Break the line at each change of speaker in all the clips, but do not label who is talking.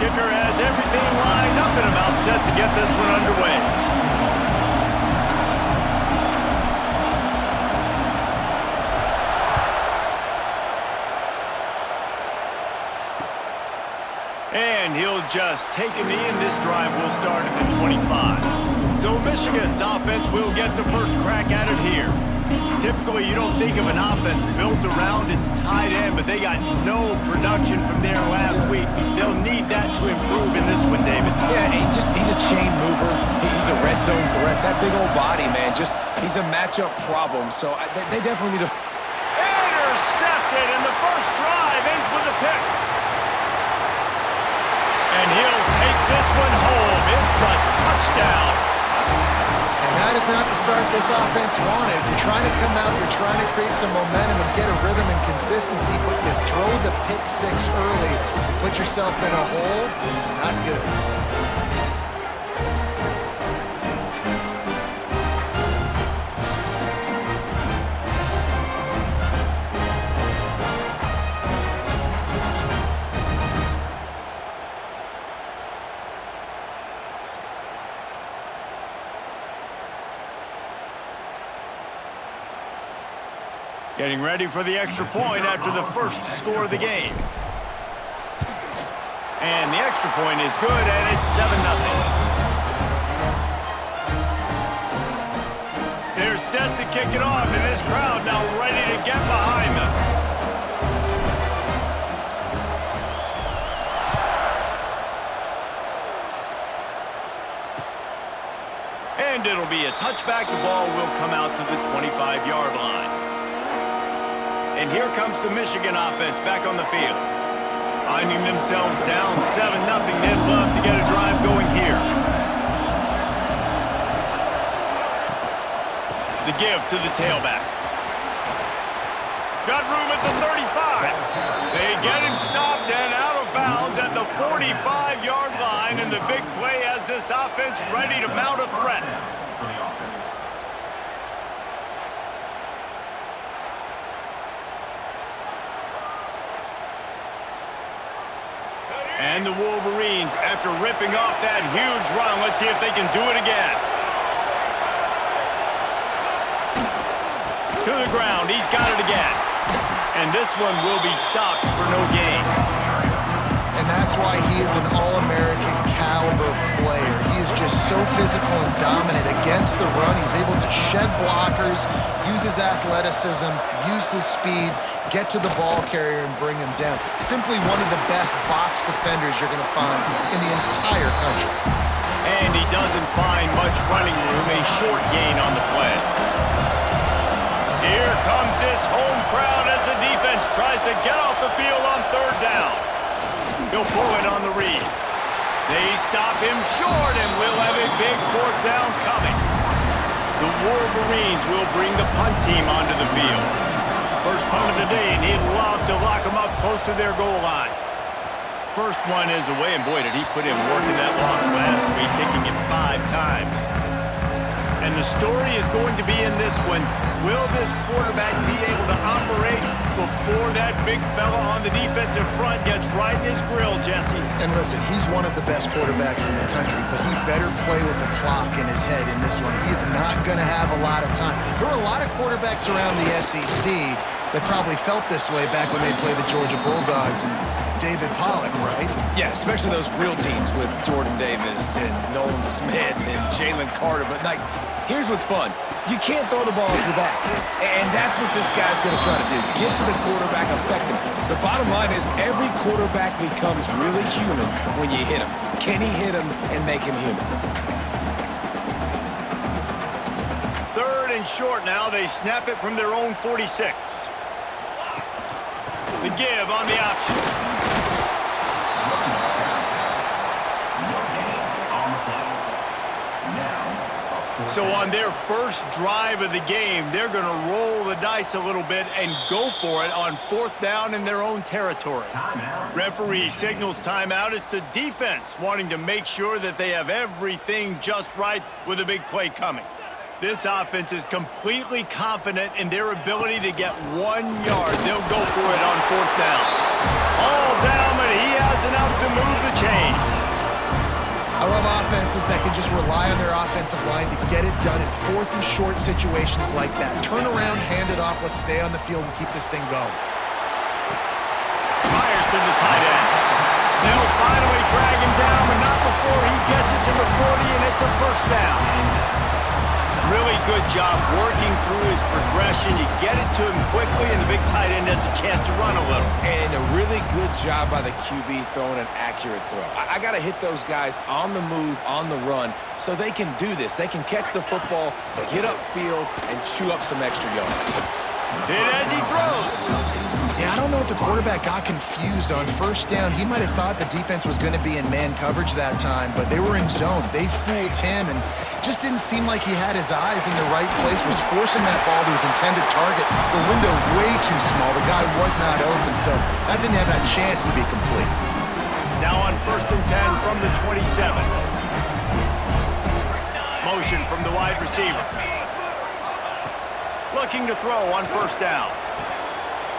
Kicker has everything lined up and about set to get this one underway. And he'll just take a knee, and this drive will start at the 25. So Michigan's offense will get the first crack at it here. Typically, you don't think of an offense built around its tight end, but they got no production from there last week. They'll need that to improve in this one, David.
Yeah, he's a chain mover. He's a red zone threat. That big old body, man, he's a matchup problem. So they definitely need to...
Intercepted, and the first drive ends with a pick. And he'll take this one home. It's a touchdown.
And that is not the start this offense wanted. You're trying to come out, you're trying to create some momentum and get a rhythm and consistency, but you throw the pick six early, you put yourself in a hole, not good.
Getting ready for the extra point after the first score of the game. And the extra point is good, and it's 7-0. They're set to kick it off, and this crowd now ready to get behind them. And it'll be a touchback. The ball will come out to the 25-yard line. And here comes the Michigan offense back on the field. Finding themselves down 7-0, they'd love to get a drive going here. The give to the tailback. Got room at the 35. They get him stopped and out of bounds at the 45-yard line, and the big play has this offense ready to mount a threat. And the Wolverines, after ripping off that huge run, let's see if they can do it again. To the ground, he's got it again. And this one will be stopped for no gain.
And that's why he is an All-American caliber player. He is just so physical and dominant against the run. He's able to shed blockers, use his athleticism, use his speed, get to the ball carrier and bring him down. Simply one of the best box defenders you're going to find in the entire country.
And he doesn't find much running room, a short gain on the play. Here comes this home crowd as the defense tries to get off the field on third down. He'll pull it on the read. They stop him short, and we'll have a big fourth down coming. The Wolverines will bring the punt team onto the field. First punt of the day, and he'd love to lock them up close to their goal line. First one is away, and boy, did he put in work in that loss last week, kicking it 5 times. And the story is going to be in this one. Will this quarterback be able to operate before that big fella on the defensive front gets right in his grill, Jesse?
And listen, he's one of the best quarterbacks in the country, but he better play with the clock in his head in this one. He's not going to have a lot of time. There were a lot of quarterbacks around the SEC that probably felt this way back when they played the Georgia Bulldogs and David Pollock, right?
Yeah, especially those real teams with Jordan Davis and Nolan Smith and Jalen Carter. But, like, here's what's fun. You can't throw the ball off your back. And that's what this guy's going to try to do. Get to the quarterback, affect him. The bottom line is every quarterback becomes really human when you hit him. Can he hit him and make him human?
Third and short now. They snap it from their own 46. The give on the option. So on their first drive of the game, they're going to roll the dice a little bit and go for it on fourth down in their own territory. Referee signals timeout. It's the defense wanting to make sure that they have everything just right with a big play coming. This offense is completely confident in their ability to get 1 yard. They'll go for it on 4th down. All down, but he has enough to move the chains.
I love offenses that can just rely on their offensive line to get it done in 4th and short situations like that. Turn around, hand it off, let's stay on the field and keep this thing going.
Fires to the tight end. They'll finally drag him down, but not before he gets it to the 40, and it's a 1st down. Really good job working through his progression. You get it to him quickly, and the big tight end has a chance to run a little.
And a really good job by the QB throwing an accurate throw. I got to hit those guys on the move, on the run, so they can do this. They can catch the football, get upfield, and chew up some extra yards.
Hit as he throws.
Yeah, I don't know if the quarterback got confused on 1st down. He might have thought the defense was going to be in man coverage that time, but they were in zone. They fooled him and just didn't seem like he had his eyes in the right place, was forcing that ball to his intended target. The window way too small. The guy was not open, so that didn't have that chance to be complete.
Now on 1st and 10 from the 27. Motion from the wide receiver. Looking to throw on 1st down.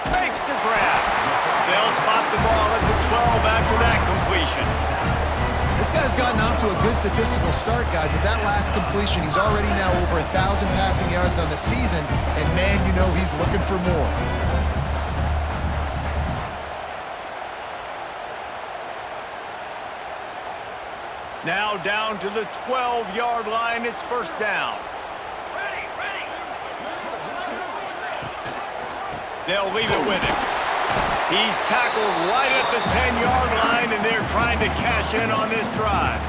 Makes the grab. They'll spot the ball at the 12 after that completion.
This guy's gotten off to a good statistical start, guys. With that last completion, he's already now over 1,000 passing yards on the season, and man, you know he's looking for more.
Now down to the 12-yard line. It's 1st down. They'll leave it with him. He's tackled right at the 10-yard line, and they're trying to cash in on this drive.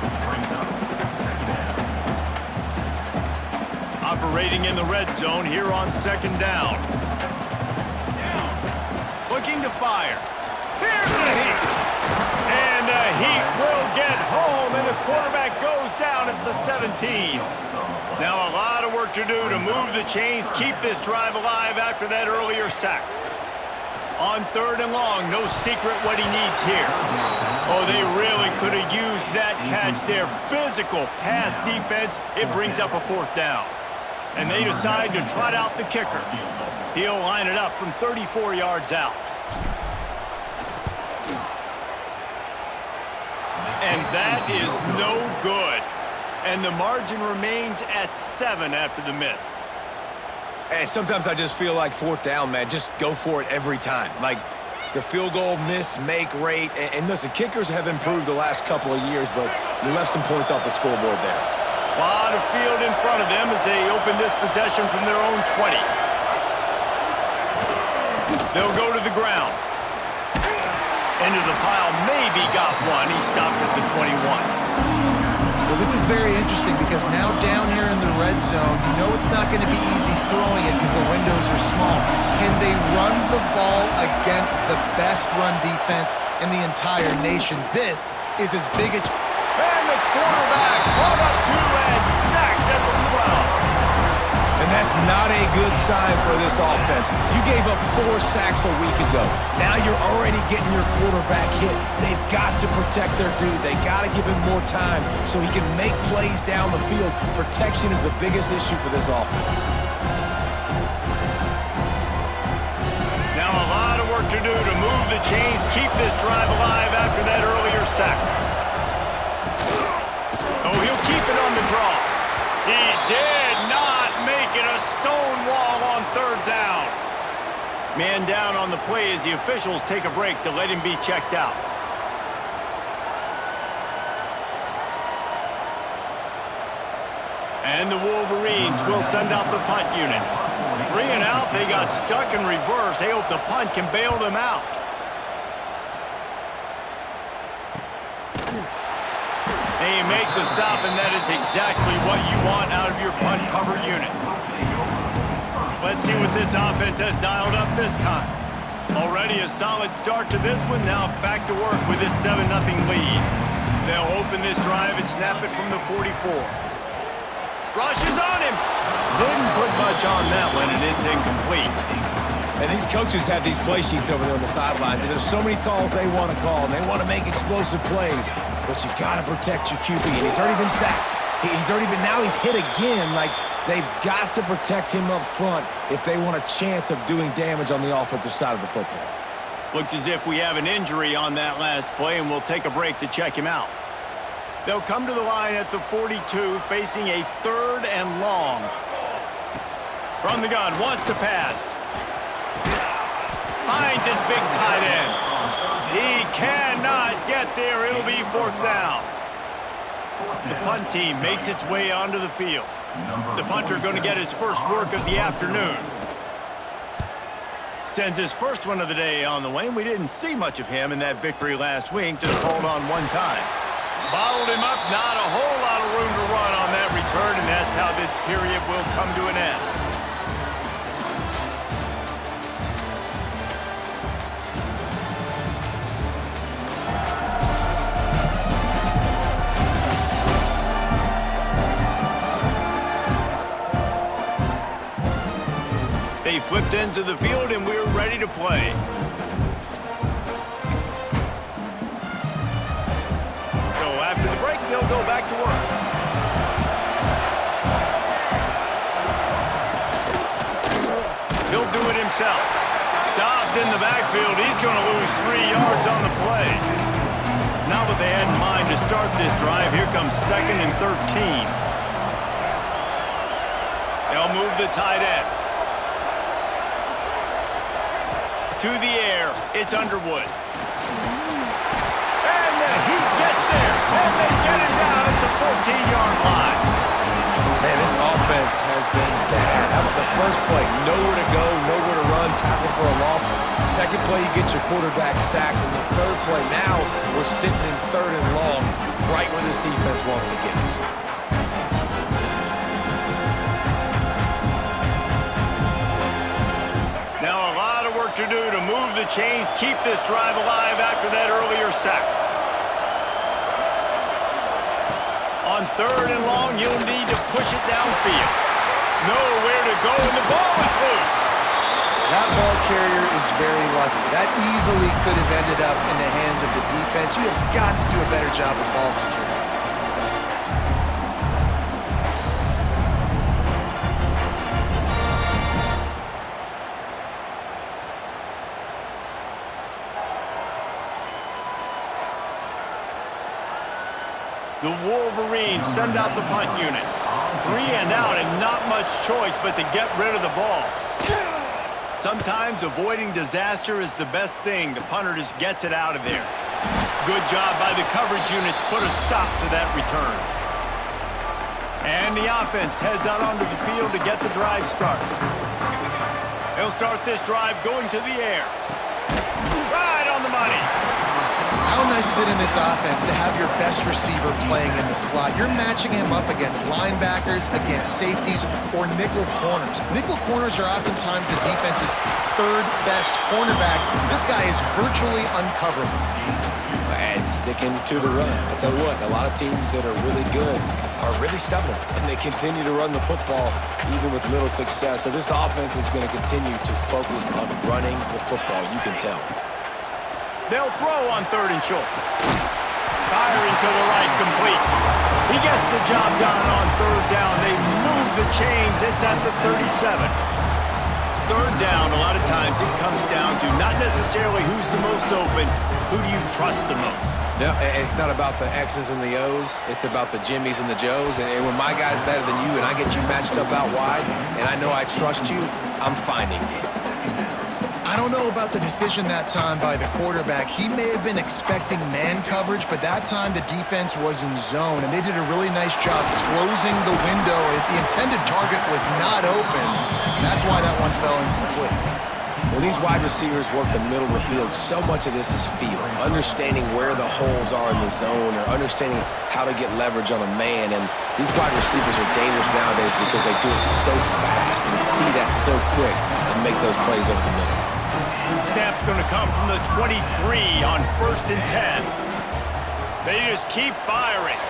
Operating in the red zone here on 2nd down. Looking to fire. Here's the heat. And the heat will get home, and the quarterback goes down at the 17. Now a lot of work to do to move the chains, keep this drive alive after that earlier sack. On 3rd and long, no secret what he needs here. Oh, they really could have used that catch there. Physical pass defense, it brings up a 4th down. And they decide to trot out the kicker. He'll line it up from 34 yards out. And that is no good. And the margin remains at 7 after the miss.
And sometimes I just feel like 4th down, man, just go for it every time. Like the field goal miss, make rate. And listen, kickers have improved the last couple of years, but you left some points off the scoreboard there.
A lot of field in front of them as they open this possession from their own 20. They'll go to the ground. Into the pile, maybe got one. He stopped at the 21.
Well, this is very interesting because now down here in the red zone, you know it's not going to be easy throwing it because the windows are small. Can they run the ball against the best run defense in the entire nation? This is as big a...
And the quarterback brought up 2 and sacked at the 12.
And that's not a good sign for this offense. You gave up 4 sacks a week ago. Now you're already getting your quarterback hit. They've got to protect their dude. They got to give him more time so he can make plays down the field. Protection is the biggest issue for this offense.
Now a lot of work to do to move the chains, keep this drive alive after that earlier sack. Oh, he'll keep it on the draw. He did not make it a stone wall on 3rd down. Man down on the play as the officials take a break to let him be checked out. And the Wolverines will send out the punt unit. 3 and out, they got stuck in reverse. They hope the punt can bail them out. They make the stop, and that is exactly what you want out of your punt cover unit. Let's see what this offense has dialed up this time. Already a solid start to this one. Now back to work with this 7-0 lead. They'll open this drive and snap it from the 44. Rushes on him. Didn't put much on that one, and it's incomplete.
And these coaches have these play sheets over there on the sidelines, and there's so many calls they want to call, and they want to make explosive plays, but you got to protect your QB, and he's already been sacked. He's already been, now he's hit again. Like, They've got to protect him up front if they want a chance of doing damage on the offensive side of the football.
Looks as if we have an injury on that last play, and we'll take a break to check him out. They'll come to the line at the 42, facing a 3rd and long. From the gun, wants to pass. Finds his big tight end. He cannot get there. It'll be 4th down. The punt team makes its way onto the field. The punter going to get his first work of the afternoon. Sends his first one of the day on the way. We didn't see much of him in that victory last week. Just hold on one time. Bottled him up. Not a whole lot of room to run on that return, and that's how this period will come to an end. They flipped into the field, and we're ready to play. So after the break, they'll go back to work. He'll do it himself. Stopped in the backfield. He's going to lose 3 yards on the play. Not what they had in mind to start this drive. Here comes 2nd and 13. They'll move the tight end. To the air, it's Underwood. And he gets there, and they get him down at the 14-yard line.
Man, this offense has been bad. How about the first play? Nowhere to go, nowhere to run, tackle for a loss. Second play, you get your quarterback sacked. And the third play, now we're sitting in 3rd and long, right where this defense wants to get us.
Now a lot of work to do to move the chains, keep this drive alive after that earlier sack. On 3rd and long, you'll need to push it downfield. Nowhere to go, and the ball is loose.
That ball carrier is very lucky. That easily could have ended up in the hands of the defense. You have got to do a better job of ball security.
The Wolverines send out the punt unit. 3 and out, and not much choice but to get rid of the ball. Sometimes avoiding disaster is the best thing. The punter just gets it out of there. Good job by the coverage unit to put a stop to that return. And the offense heads out onto the field to get the drive started. They'll start this drive going to the air. Right on the money.
How nice is it in this offense to have your best receiver playing in the slot? You're matching him up against linebackers, against safeties, or nickel corners. Nickel corners are oftentimes the defense's 3rd best cornerback. This guy is virtually uncoverable.
And sticking to the run. I'll tell you what, a lot of teams that are really good are really stubborn, and they continue to run the football even with little success. So this offense is going to continue to focus on running the football, you can tell.
They'll throw on 3rd and short. Firing to the right, complete. He gets the job done on 3rd down. They move the chains. It's at the 37. 3rd down, a lot of times it comes down to not necessarily who's the most open, who do you trust the most?
No, it's not about the X's and the O's. It's about the Jimmys and the Joes. And when my guy's better than you and I get you matched up out wide and I know I trust you, I'm finding you.
I don't know about the decision that time by the quarterback. He may have been expecting man coverage, but that time the defense was in zone, and they did a really nice job closing the window. The intended target was not open. That's why that one fell incomplete.
When these wide receivers work the middle of the field, so much of this is feel. Understanding where the holes are in the zone or understanding how to get leverage on a man. And these wide receivers are dangerous nowadays because they do it so fast and see that so quick and make those plays over the middle.
Snap's going to come from the 23 on 1st and 10. They just keep firing.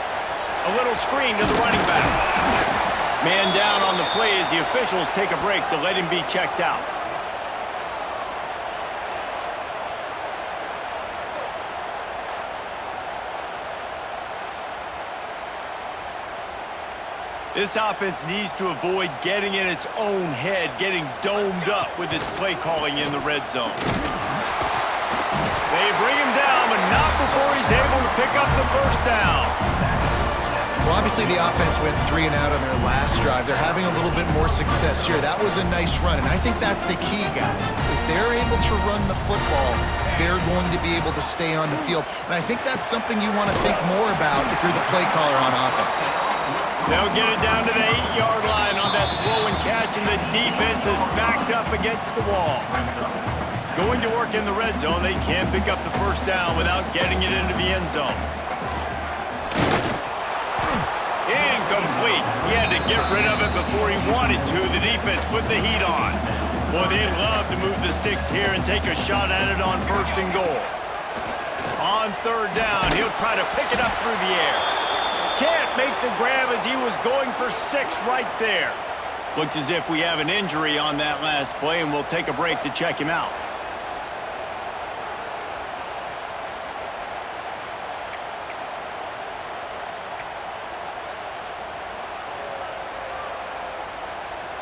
A little screen to the running back. Man down on the play as the officials take a break to let him be checked out. This offense needs to avoid getting in its own head, getting domed up with its play calling in the red zone. They bring him down, but not before he's able to pick up the first down.
Well, obviously the offense went 3 and out on their last drive. They're having a little bit more success here. That was a nice run, and I think that's the key, guys. If they're able to run the football, they're going to be able to stay on the field. And I think that's something you want to think more about if you're the play caller on offense.
They'll get it down to the 8-yard line on that throw and catch, and the defense is backed up against the wall. Going to work in the red zone, they can't pick up the first down without getting it into the end zone. Incomplete. He had to get rid of it before he wanted to. The defense put the heat on. Boy, they'd love to move the sticks here and take a shot at it on 1st and goal. On 3rd down, he'll try to pick it up through the air. Can't make the grab as he was going for 6 right there. Looks as if we have an injury on that last play, and we'll take a break to check him out.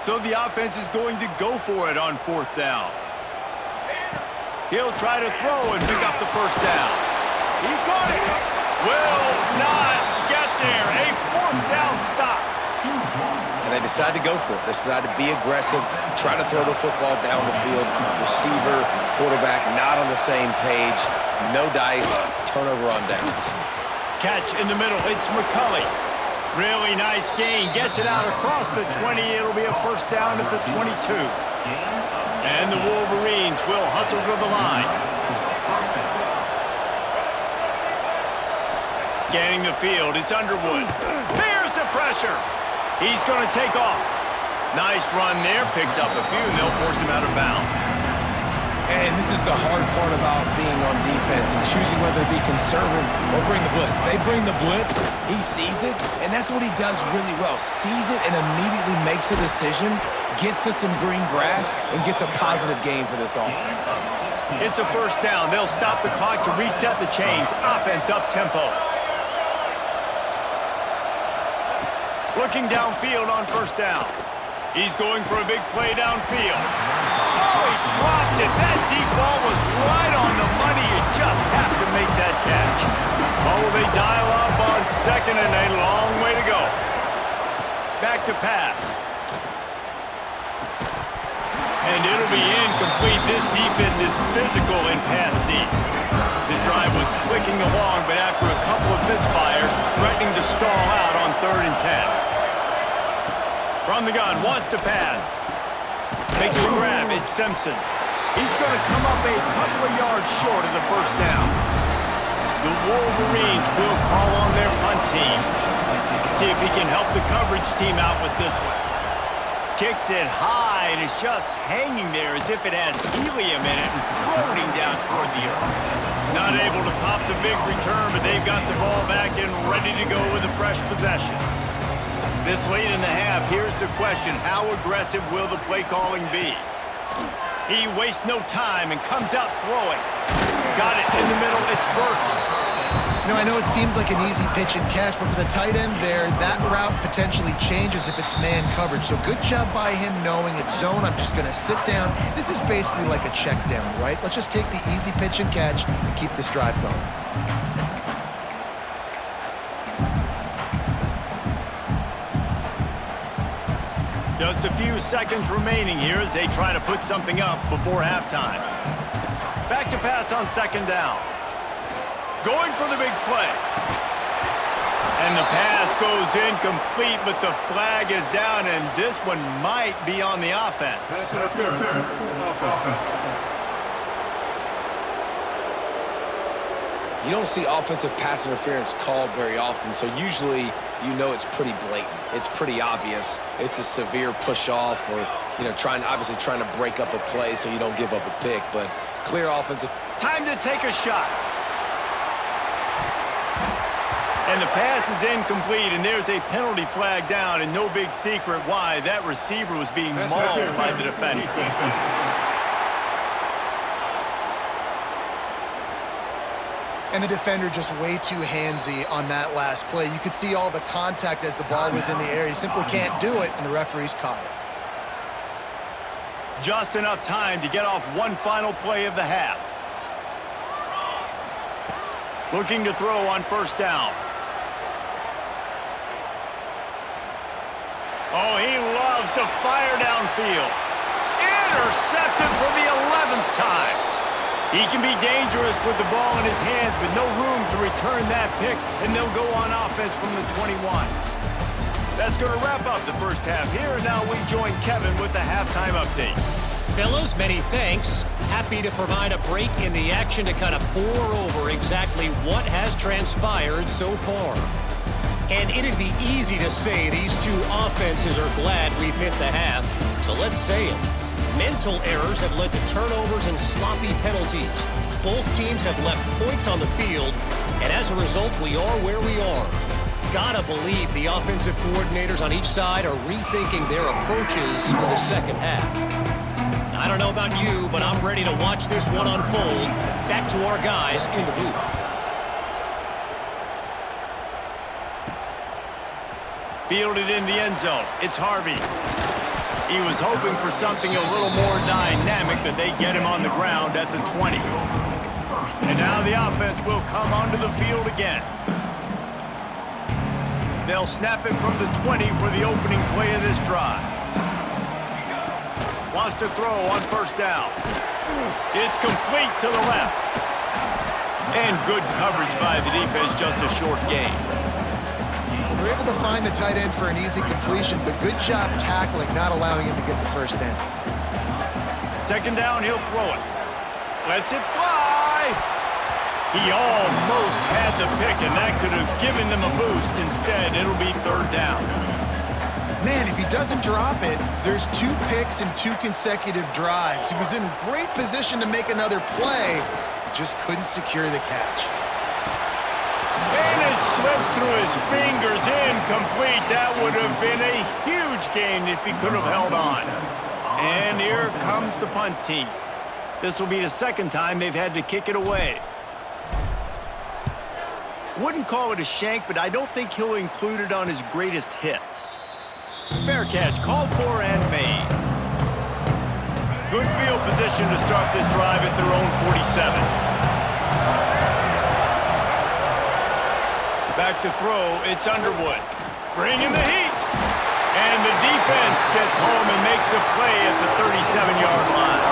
So the offense is going to go for it on 4th down. He'll try to throw and pick up the first down. He got it. Will not get there. A 4th down stop.
And they decide to go for it. They decide to be aggressive, try to throw the football down the field. Receiver, quarterback, not on the same page. No dice. Turnover on downs.
Catch in the middle. It's McCulley. Really nice gain. Gets it out across the 20. It'll be a first down at the 22. And the Wolverines will hustle to the line. Scanning the field. It's Underwood. Bears the pressure. He's going to take off. Nice run there. Picks up a few, and they'll force him out of bounds.
And this is the hard part about being on defense and choosing whether to be conservative or bring the blitz. They bring the blitz, he sees it, and that's what he does really well. Sees it and immediately makes a decision, gets to some green grass, and gets a positive gain for this offense.
It's a first down. They'll stop the clock to reset the chains. Offense up tempo. Looking downfield on 1st down. He's going for a big play downfield. Oh, he dropped it. That deep ball was right on the money. You just have to make that catch. Oh, they dial up on 2nd and a long way to go. Back to pass. And it'll be incomplete. This defense is physical in pass deep. This drive was clicking along, but after a couple of misfires, threatening to stall out on 3rd and 10. From the gun, wants to pass. Makes the grab, it's Simpson. He's going to come up a couple of yards short of the first down. The Wolverines will call on their punt team. Let's see if he can help the coverage team out with this one. Kicks it high, and it's just hanging there as if it has helium in it and floating down toward the earth. Not able to pop the big return, but they've got the ball back and ready to go with a fresh possession. This late in the half, here's the question. How aggressive will the play calling be? He wastes no time and comes out throwing. Got it in the middle. It's Burton.
You know, I know it seems like an easy pitch and catch, but for the tight end there, that route potentially changes if it's man coverage. So good job by him knowing it's zone. I'm just going to sit down. This is basically like a check down, right? Let's just take the easy pitch and catch and keep this drive going.
Just a few seconds remaining here as they try to put something up before halftime. Back to pass on 2nd down. Going for the big play. And the pass goes incomplete, but the flag is down, and this one might be on the offense.
Pass interference. Offense.
You don't see offensive pass interference called very often, so usually you know it's pretty blatant. It's pretty obvious. It's a severe push-off or, trying to break up a play so you don't give up a pick, but clear offensive.
Time to take a shot. And the pass is incomplete, and there's a penalty flag down, and no big secret why. That receiver was being mauled by the defender.
And the defender just way too handsy on that last play. You could see all the contact as the ball was in the air. He simply can't do it, and the referee's caught it.
Just enough time to get off one final play of the half. Looking to throw on first down. Oh, he loves to fire downfield. Intercepted for the 11th time. He can be dangerous with the ball in his hands, but no room to return that pick, and they'll go on offense from the 21. That's going to wrap up the first half here, and now we join Kevin with the halftime update.
Fellas, many thanks. Happy to provide a break in the action to kind of pour over exactly what has transpired so far. And it'd be easy to say these two offenses are glad we've hit the half, so let's say it. Mental errors have led to turnovers and sloppy penalties. Both teams have left points on the field, and as a result, we are where we are. Gotta believe the offensive coordinators on each side are rethinking their approaches for the second half. I don't know about you, but I'm ready to watch this one unfold. Back to our guys in the booth.
Fielded in the end zone. It's Harvey. He was hoping for something a little more dynamic, but they get him on the ground at the 20. And now the offense will come onto the field again. They'll snap it from the 20 for the opening play of this drive. Wants to throw on first down. It's complete to the left. And good coverage by the defense, just a short gain.
They're able to find the tight end for an easy completion, but good job tackling, not allowing him to get the first down.
Second down, he'll throw it. Lets it fly. He almost had the pick, and that could have given them a boost. Instead, it'll be third down.
Man, if he doesn't drop it, there's 2 picks and 2 consecutive drives. He was in great position to make another play. He just couldn't secure the catch.
And it slips through his fingers, incomplete. That would have been a huge gain if he could have held on. And here comes the punt team. This will be the second time they've had to kick it away. Wouldn't call it a shank, but I don't think he'll include it on his greatest hits. Fair catch, called for and made. Good field position to start this drive at their own 47. Back to throw, it's Underwood. Bringing the heat. And the defense gets home and makes a play at the 37-yard line.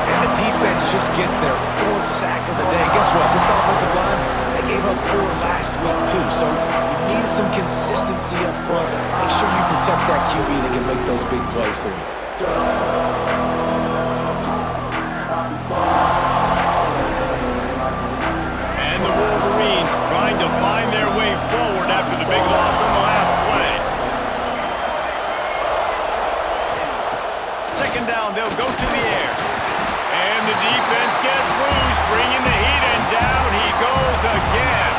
And the defense just gets their 4th sack of the day. Guess what? This offensive line, they gave up 4 last week too. So you need some consistency up front. Make sure you protect that QB that can make those big plays for you.
And the Wolverines trying to find their way forward after the big loss on the last play. Second down, they'll go to the air. And the defense gets loose, bringing the heat, and down he goes again.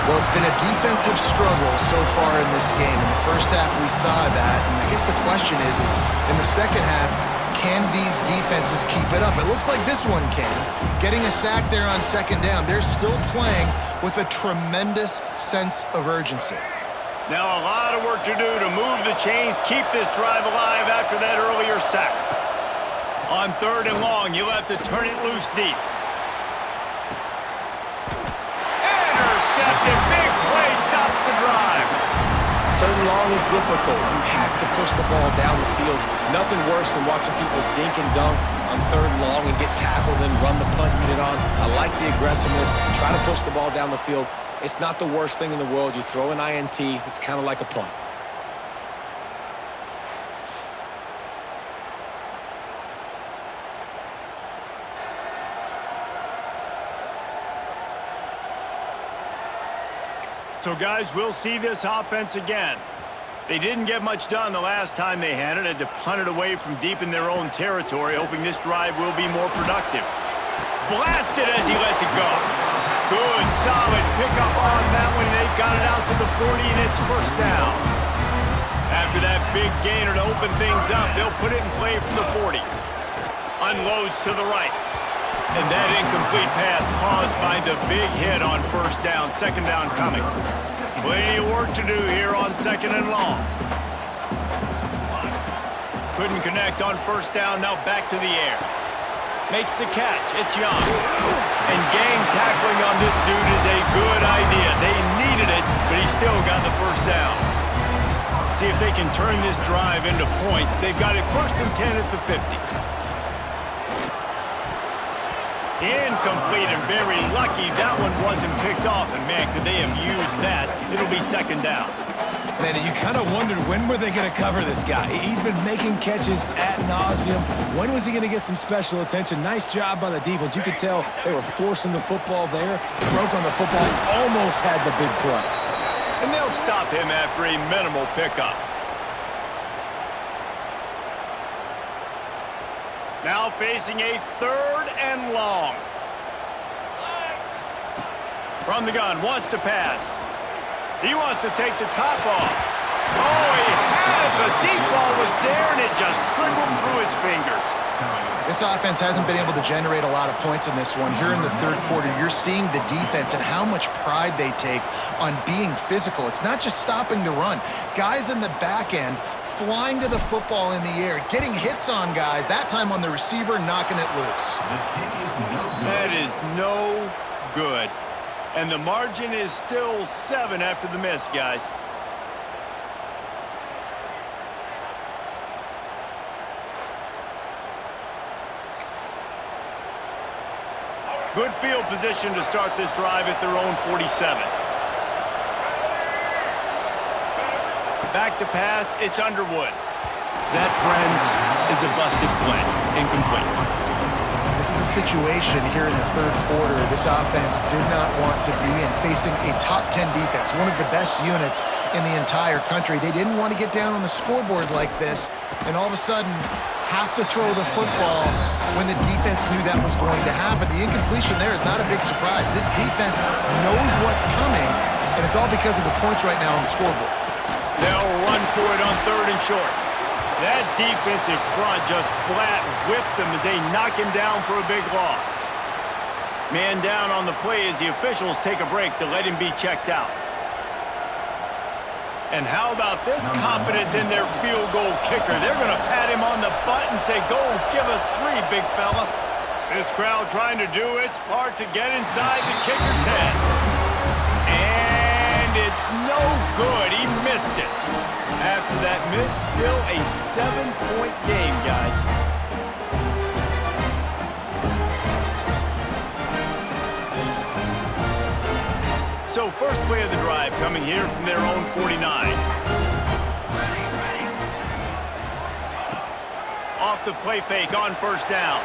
Well, it's been a defensive struggle so far in this game. In the first half, we saw that. And I guess the question is in the second half, can these defenses keep it up? It looks like this one can. Getting a sack there on second down. They're still playing with a tremendous sense of urgency.
Now a lot of work to do to move the chains, keep this drive alive after that earlier sack. On third and long, you'll have to turn it loose deep. Intercepted, big play, stops the drive.
Third and long is difficult. You have to push the ball down the field. Nothing worse than watching people dink and dunk on third and long and get tackled and run the punt unit on. I like the aggressiveness. Try to push the ball down the field. It's not the worst thing in the world. You throw an INT, it's kind of like a punt.
So, guys, we'll see this offense again. They didn't get much done the last time they had it. Had to punt it away from deep in their own territory, hoping this drive will be more productive. Blasted as he lets it go. Good, solid pickup on that one. They've got it out to the 40, and it's first down. After that big gainer to open things up, they'll put it in play from the 40. Unloads to the right. And that incomplete pass caused by the big hit on first down. Second down coming. Plenty of work to do here on second and long. Couldn't connect on first down. Now back to the air. Makes the catch. It's Young. And gang tackling on this dude is a good idea. They needed it, but he still got the first down. See if they can turn this drive into points. They've got it first and 10 at the 50. Incomplete and very lucky that one wasn't picked off. And, man, could they have used that? It'll be second down.
Man, you kind of wondered when were they going to cover this guy. He's been making catches ad nauseum. When was he going to get some special attention? Nice job by the defense. You could tell they were forcing the football there. Broke on the football, almost had the big play.
And they'll stop him after a minimal pickup. Now facing a third and long. From the gun, wants to pass. He wants to take the top off. Oh, he had it. The deep ball was there, and it just trickled through his fingers.
This offense hasn't been able to generate a lot of points in this one. Here in the third quarter, you're seeing the defense and how much pride they take on being physical. It's not just stopping the run. Guys in the back end flying to the football in the air, getting hits on guys, that time on the receiver, knocking it loose.
That is no good. And the margin is still 7 after the miss, guys. Good field position to start this drive at their own 47. Back to pass, it's Underwood. That, friends, is a busted play. Incomplete.
This is a situation here in the third quarter this offense did not want to be in, facing a top 10 defense, one of the best units in the entire country. They didn't want to get down on the scoreboard like this and all of a sudden have to throw the football when the defense knew that was going to happen. The incompletion there is not a big surprise. This defense knows what's coming, and it's all because of the points right now on the scoreboard.
They'll run for it on third and short. That defensive front just flat whipped them as they knock him down for a big loss. Man down on the play as the officials take a break to let him be checked out. And how about this confidence in their field goal kicker? They're going to pat him on the butt and say, go, give us 3, big fella. This crowd trying to do its part to get inside the kicker's head. And it's no good. He missed it. After that miss, still a 7-point game, guys. So first play of the drive coming here from their own 49. Off the play fake on first down.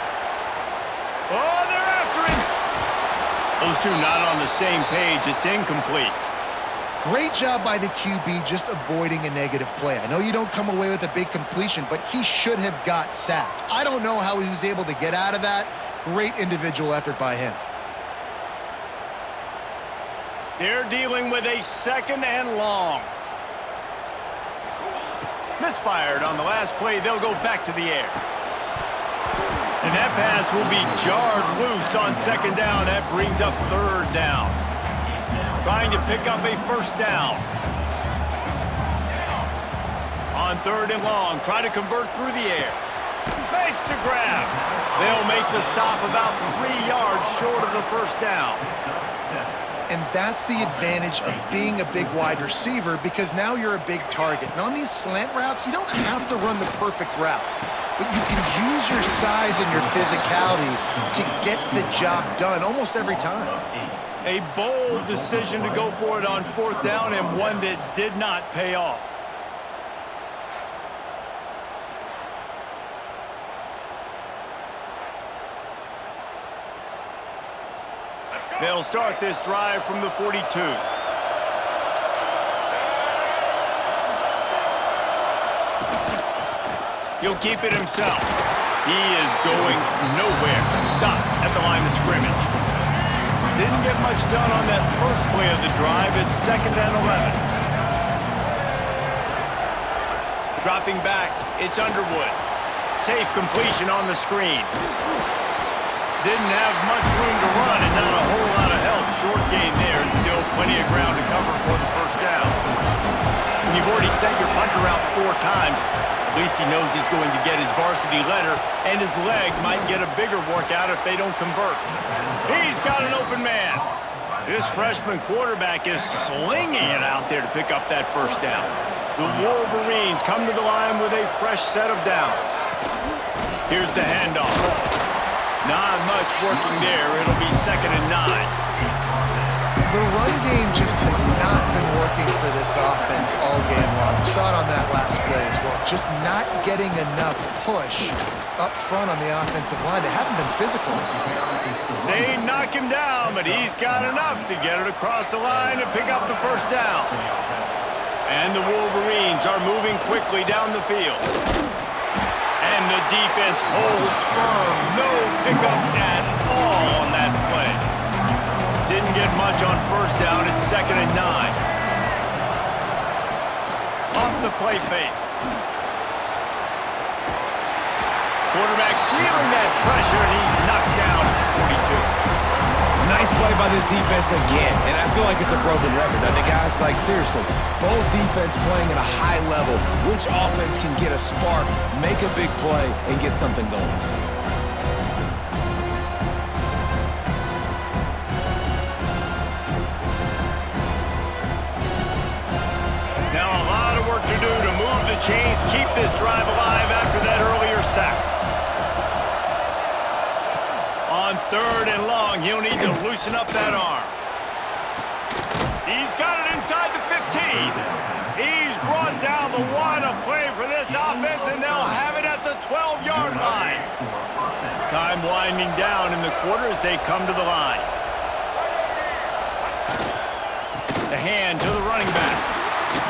Oh, they're after him. Those two not on the same page. It's incomplete.
Great job by the QB just avoiding a negative play. I know you don't come away with a big completion, but he should have got sacked. I don't know how he was able to get out of that. Great individual effort by him.
They're dealing with a second and long. Misfired on the last play. They'll go back to the air. And that pass will be jarred loose on second down. That brings up third down. Trying to pick up a first down. On third and long, try to convert through the air. Makes the grab. They'll make the stop about 3 yards short of the first down.
And that's the advantage of being a big wide receiver because now you're a big target. And on these slant routes, you don't have to run the perfect route. But you can use your size and your physicality to get the job done almost every time.
A bold decision to go for it on fourth down and one that did not pay off. They'll start this drive from the 42. He'll keep it himself. He is going nowhere. Stop at the line of scrimmage. Didn't get much done on that first play of the drive. It's second and 11. Dropping back, it's Underwood. Safe completion on the screen. Didn't have much room to run and not a whole lot of help. Short game there and still plenty of ground to cover for the first down. When you've already sent your punter out 4 times, at least he knows he's going to get his varsity letter, and his leg might get a bigger workout if they don't convert. He's got an open man. This freshman quarterback is slinging it out there to pick up that first down. The Wolverines come to the line with a fresh set of downs. Here's the handoff. Not much working there. It'll be 2nd and 9.
The run game just has not been working for this offense all game long. We saw it on that last play as well. Just not getting enough push up front on the offensive line. They haven't been physical.
They knock him down, but he's got enough to get it across the line and pick up the first down. And the Wolverines are moving quickly down the field. And the defense holds firm. No pickup at all on that play. Didn't get much on first down. It's 2nd and 9. Off the play fake. Quarterback feeling that pressure, and he's knocked down at 42.
Nice play by this defense again, and I feel like it's a broken record, doesn't it, guys? Like, seriously, both defense playing at a high level. Which offense can get a spark, make a big play, and get something going?
Now a lot of work to do to move the chains, keep this drive alive after that earlier sack. On 3rd and long, he'll need to loosen up that arm. He's got it inside the 15. He's brought down the 1, a play for this offense, and they'll have it at the 12-yard line. Time winding down in the quarter as they come to the line. The hand to the running back.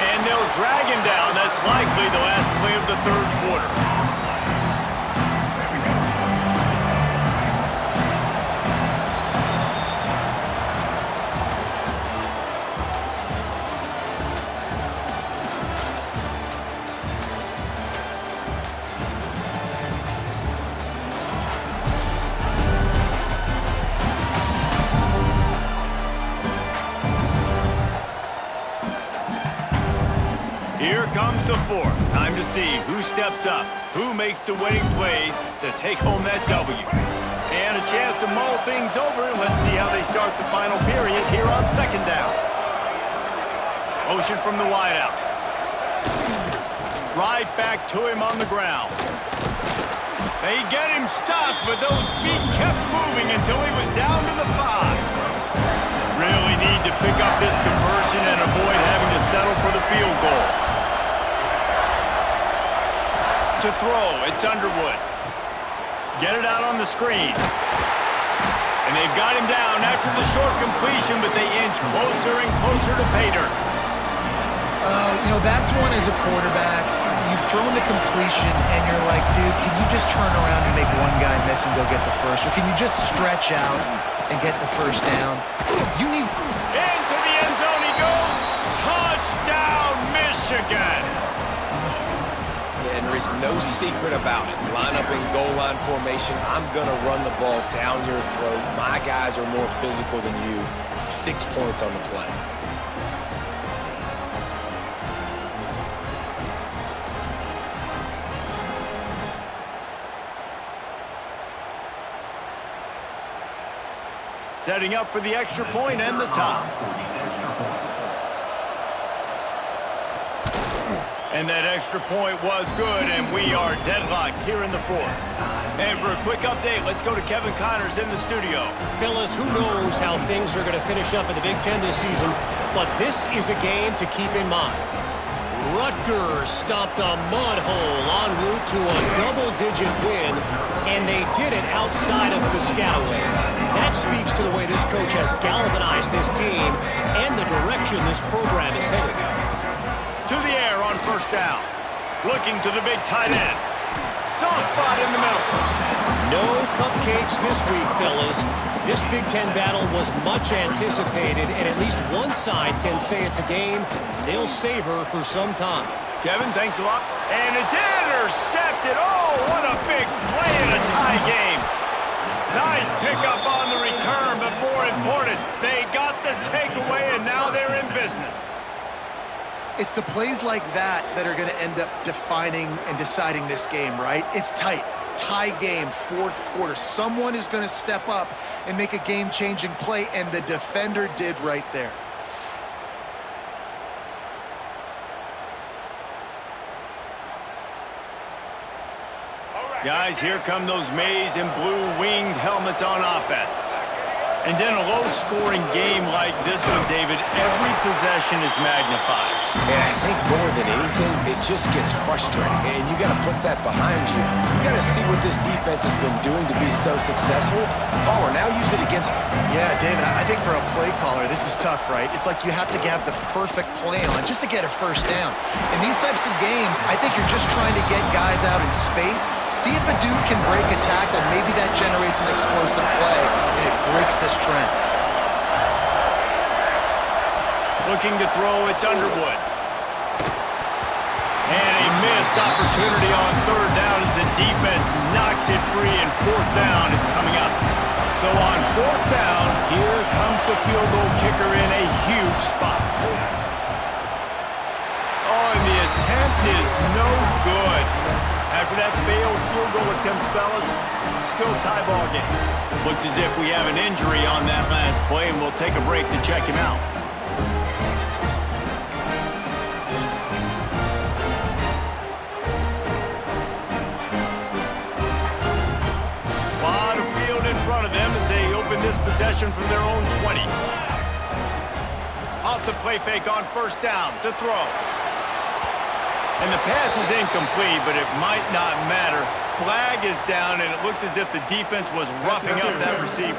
And they'll drag him down. That's likely the last play of the 3rd quarter. Here comes the 4th. Time to see who steps up, who makes the winning plays to take home that W. And a chance to mull things over. Let's see how they start the final period here on 2nd down. Motion from the wideout. Right back to him on the ground. They get him stopped, but those feet kept moving until he was down to the 5. Really need to pick up this conversion and avoid having to settle for the field goal. To throw, it's Underwood. Get it out on the screen. And they've got him down after the short completion, but they inch closer and closer to pay dirt.
You know, that's one as a quarterback. You've thrown the completion, and you're like, dude, can you just turn around and make one guy miss and go get the first? Or can you just stretch out and get the first down? You need...
Into the end zone he goes. Touchdown, Michigan.
And there's no secret about it. Line up in goal line formation. I'm going to run the ball down your throat. My guys are more physical than you. 6 points on the play.
Setting up for the extra point and the tie. And that extra point was good, and we are deadlocked here in the 4th. And for a quick update, let's go to Kevin Connors in the studio.
Fellas, who knows how things are going to finish up in the Big Ten this season, but this is a game to keep in mind. Rutgers stopped a mud hole en route to a double-digit win, and they did it outside of Piscataway. That speaks to the way this coach has galvanized this team and the direction this program is headed.
To the air on first down. Looking to the big tight end. Soft spot in the middle.
No cupcakes this week, fellas. This Big Ten battle was much anticipated, and at least one side can say it's a game they'll savor for some time.
Kevin, thanks a lot. And it's intercepted. Oh, what a big play in a tie game. Nice business.
It's the plays like that that are going to end up defining and deciding this game, right? It's tight. Tie game, fourth quarter. Someone is going to step up and make a game-changing play, and the defender did right there.
Guys, here come those maize and blue winged helmets on offense. And then a low-scoring game like this one, David, every possession is magnified.
And I think more than anything, it just gets frustrating. And you got to put that behind you. You got to see what this defense has been doing to be so successful. Caller, now use it against them.
Yeah, David, I think for a play caller, this is tough, right? It's like you have to have the perfect play on just to get a first down. In these types of games, I think you're just trying to get guys out in space, see if a dude can break a tackle. Maybe that generates an explosive play, and it breaks this trend.
Looking to throw, it's Underwood. And a missed opportunity on third down as the defense knocks it free, and fourth down is coming up. So on fourth down, here comes the field goal kicker in a huge spot. Oh, and the attempt is no good. After that failed field goal attempt, fellas, still tie ball game. Looks as if we have an injury on that last play, and we'll take a break to check him out. This possession from their own 20. Off the play fake on first down to throw. And the pass is incomplete, but it might not matter. Flag is down, and it looked as if the defense was roughing up that receiver.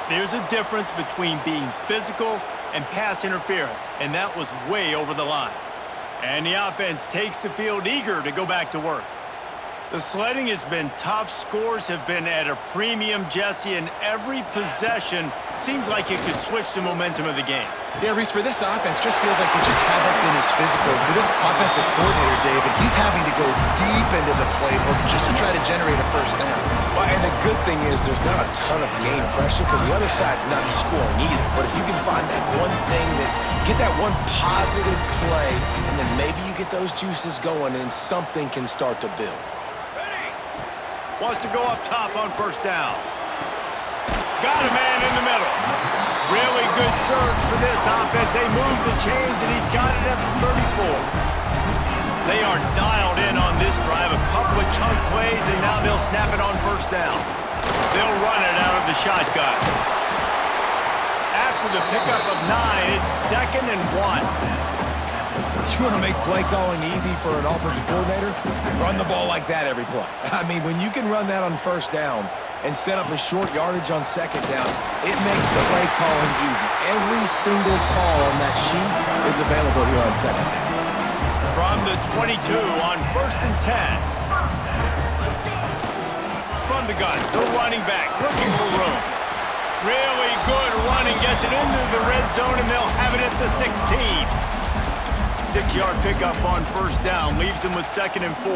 There's a difference between being physical and pass interference, and that was way over the line. And the offense takes the field eager to go back to work. The sledding has been tough. Scores have been at a premium, Jesse, and every possession seems like it could switch the momentum of the game.
Yeah, Reese, for this offense, just feels like they just haven't been as physical. For this offensive coordinator, David, he's having to go deep into the playbook just to try to generate a first down.
Well, and the good thing is there's not a ton of game pressure because the other side's not scoring either. But if you can find that one thing, get that one positive play, and then maybe you get those juices going and something can start to build.
Wants to go up top on first down. Got a man in the middle. Really good surge for this offense. They move the chains, and he's got it at the 34. They are dialed in on this drive. A couple of chunk plays, and now they'll snap it on first down. They'll run it out of the shotgun. After the pickup of 9, it's 2nd and 1.
You want to make play calling easy for an offensive coordinator? Run the ball like that every play. I mean, when you can run that on first down and set up a short yardage on second down, it makes the play calling easy. Every single call on that sheet is available here on second down.
From the 22 on 1st and 10. From the gun, the running back looking for room. Really good running, gets it into the red zone, and they'll have it at the 16. 6-yard pickup on first down, leaves them with 2nd and 4.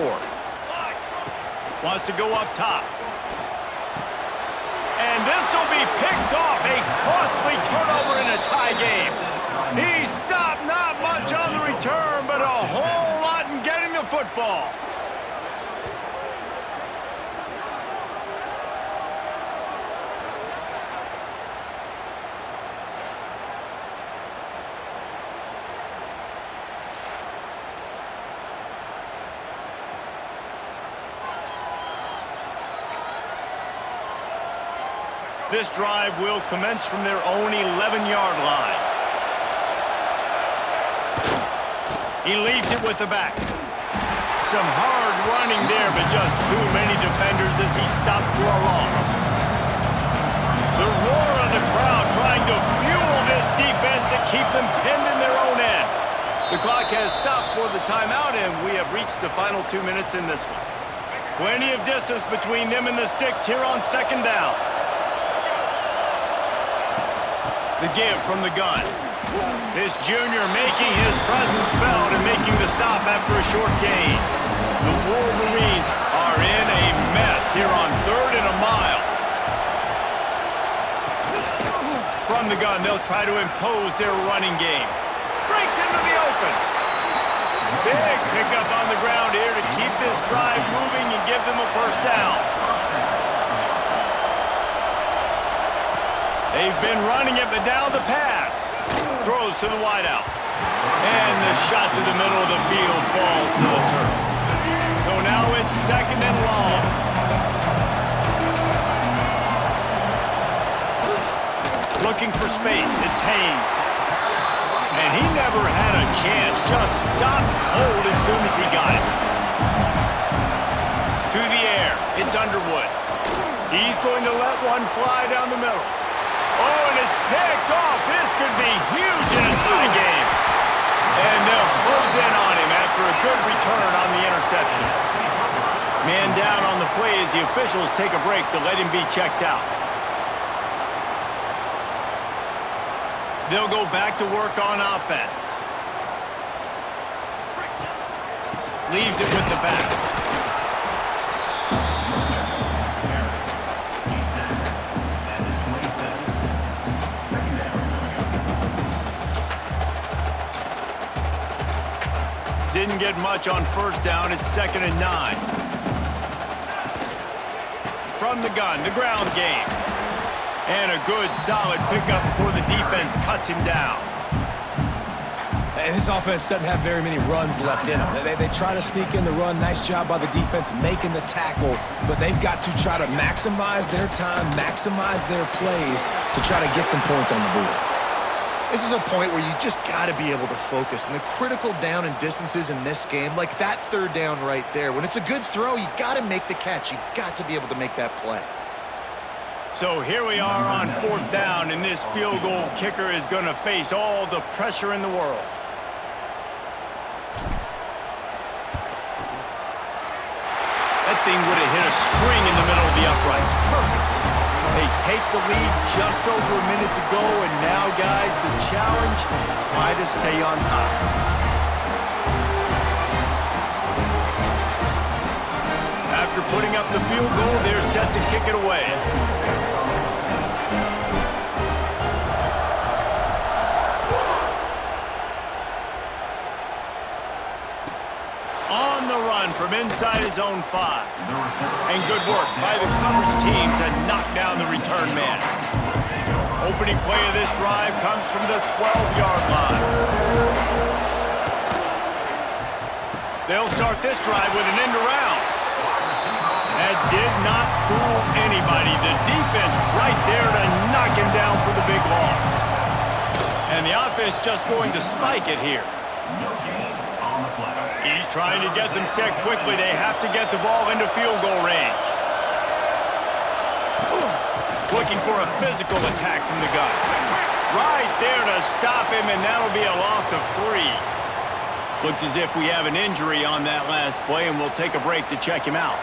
Wants to go up top. And this will be picked off, a costly turnover in a tie game. He stopped, not much on the return, but a whole lot in getting the football. This drive will commence from their own 11-yard line. He leaves it with the back. Some hard running there, but just too many defenders as he stopped for a loss. The roar of the crowd trying to fuel this defense to keep them pinned in their own end. The clock has stopped for the timeout, and we have reached the final 2 minutes in this one. Plenty of distance between them and the sticks here on second down. The give from the gun. This junior making his presence felt and making the stop after a short gain. The Wolverines are in a mess here on 3rd and a mile. From the gun, they'll try to impose their running game. Breaks into the open. Big pickup on the ground here to keep this drive moving and give them a first down. They've been running it, but now the pass. Throws to the wideout. And the shot to the middle of the field falls to the turf. So now it's second and long. Looking for space, it's Haynes. And he never had a chance, just stopped cold as soon as he got it. To the air, it's Underwood. He's going to let one fly down the middle. Oh, and it's picked off. This could be huge in a tie game. And they'll close in on him after a good return on the interception. Man down on the play as the officials take a break to let him be checked out. They'll go back to work on offense. Leaves it with the back. Didn't get much on first down. It's 2nd and 9. From the gun, the ground game. And a good, solid pickup before the defense cuts him down.
And this offense doesn't have very many runs left in them. They try to sneak in the run. Nice job by the defense making the tackle. But they've got to try to maximize their time, maximize their plays to try to get some points on the board.
This is a point where you just got to be able to focus. And the critical down and distances in this game, like that third down right there, when it's a good throw, you got to make the catch. You got to be able to make that play.
So here we are on 4th down, and this field goal kicker is going to face all the pressure in the world. That thing would have hit a string in the middle of the uprights. Perfect. They take the lead, just over a minute to go, and now, guys, the challenge, try to stay on top. After putting up the field goal, they're set to kick it away. On the run from inside his own 5. And good work by the coverage team to knock down the return man. Opening play of this drive comes from the 12-yard line. They'll start this drive with an end around. That did not fool anybody. The defense right there to knock him down for the big loss. And the offense just going to spike it here. He's trying to get them set quickly. They have to get the ball into field goal range. Looking for a physical attack from the gun. Right there to stop him, and that'll be a loss of 3. Looks as if we have an injury on that last play, and we'll take a break to check him out.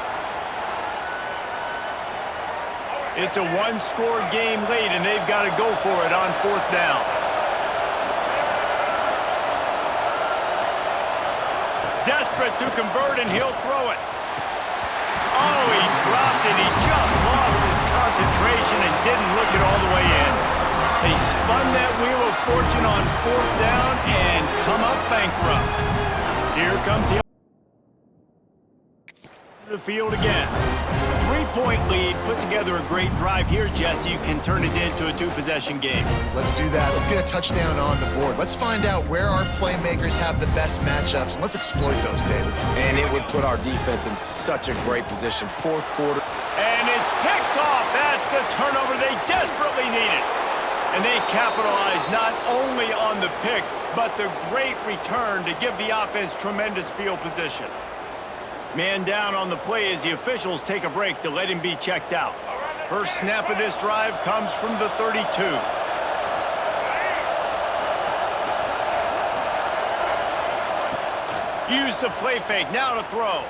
It's a one-score game late, and they've got to go for it on 4th down. Desperate to convert, and he'll throw it. Oh, he dropped it. He just lost his concentration and didn't look it all the way in. They spun that wheel of fortune on 4th down and come up bankrupt. Here comes the field again. 3-point lead. Put together a great drive here, Jesse. You can turn it into a 2-possession game.
Let's do that. Let's get a touchdown on the board. Let's find out where our playmakers have the best matchups, and let's exploit those, David.
And it would put our defense in such a great position. 4th quarter.
And it's picked off. That's the turnover they desperately needed. And they capitalized not only on the pick, but the great return to give the offense tremendous field position. Man down on the play as the officials take a break to let him be checked out. First snap of this drive comes from the 32. Use the play fake, now to throw.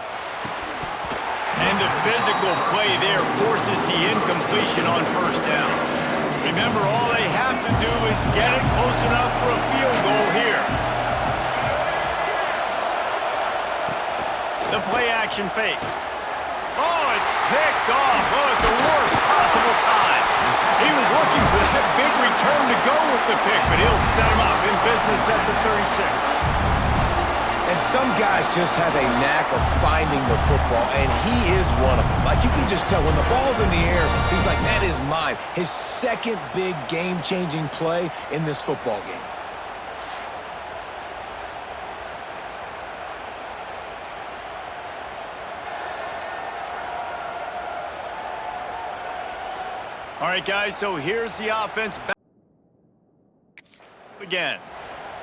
And the physical play there forces the incompletion on 1st down. Remember, all they have to do is get it close enough for a field goal here. The play-action fake. Oh, it's picked off. Oh, at the worst possible time. He was looking for that big return to go with the pick, but he'll set him up in business at the 36.
And some guys just have a knack of finding the football, and he is one of them. Like, you can just tell when the ball's in the air, he's like, that is mine. His second big game-changing play in this football game.
All right, guys, so here's the offense back again.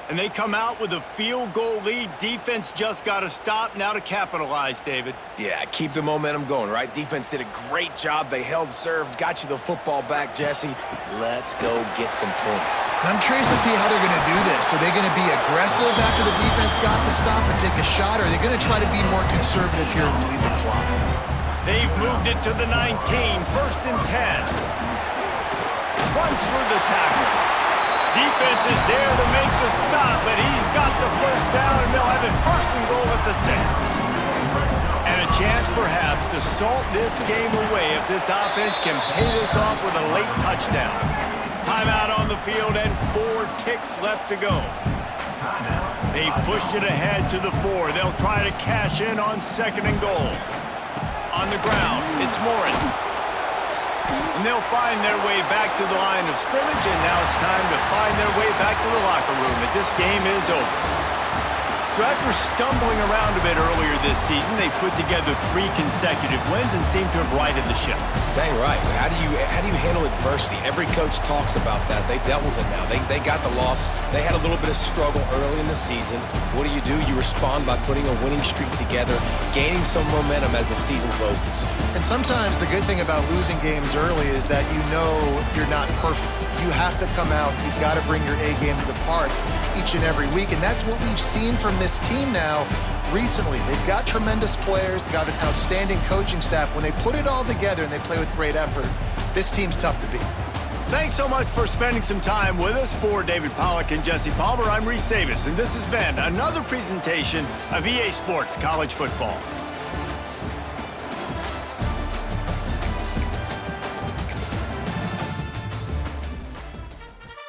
And they come out with a field goal lead. Defense just got to stop now to capitalize, David.
Yeah, keep the momentum going, right? Defense did a great job. They held serve, got you the football back, Jesse. Let's go get some points.
I'm curious to see how they're going to do this. Are they going to be aggressive after the defense got the stop and take a shot, or are they going to try to be more conservative here and bleed the clock?
They've moved it to the 19, 1st and 10. Runs through the tackle. Defense is there to make the stop, but he's got the first down, and they'll have it 1st and goal at the 6. And a chance, perhaps, to salt this game away if this offense can pay this off with a late touchdown. Timeout on the field and 4 ticks left to go. They've pushed it ahead to the 4. They'll try to cash in on 2nd and goal. On the ground, it's Morris. And they'll find their way back to the line of scrimmage, and now it's time to find their way back to the locker room as this game is over. So after stumbling around a bit earlier this season, they put together 3 consecutive wins and seem to have righted the ship.
Dang right. How do you handle adversity? Every coach talks about that. They dealt with it now. They got the loss. They had a little bit of struggle early in the season. What do? You respond by putting a winning streak together, gaining some momentum as the season closes.
And sometimes the good thing about losing games early is that you know you're not perfect. You have to come out. You've got to bring your A game to the park each and every week, and that's what we've seen from this team now recently. They've got tremendous players. They've got an outstanding coaching staff. When they put it all together and they play with great effort, this team's tough to beat.
Thanks so much for spending some time with us. For David Pollack and Jesse Palmer, I'm Reese Davis, and this has been another presentation of EA Sports College Football.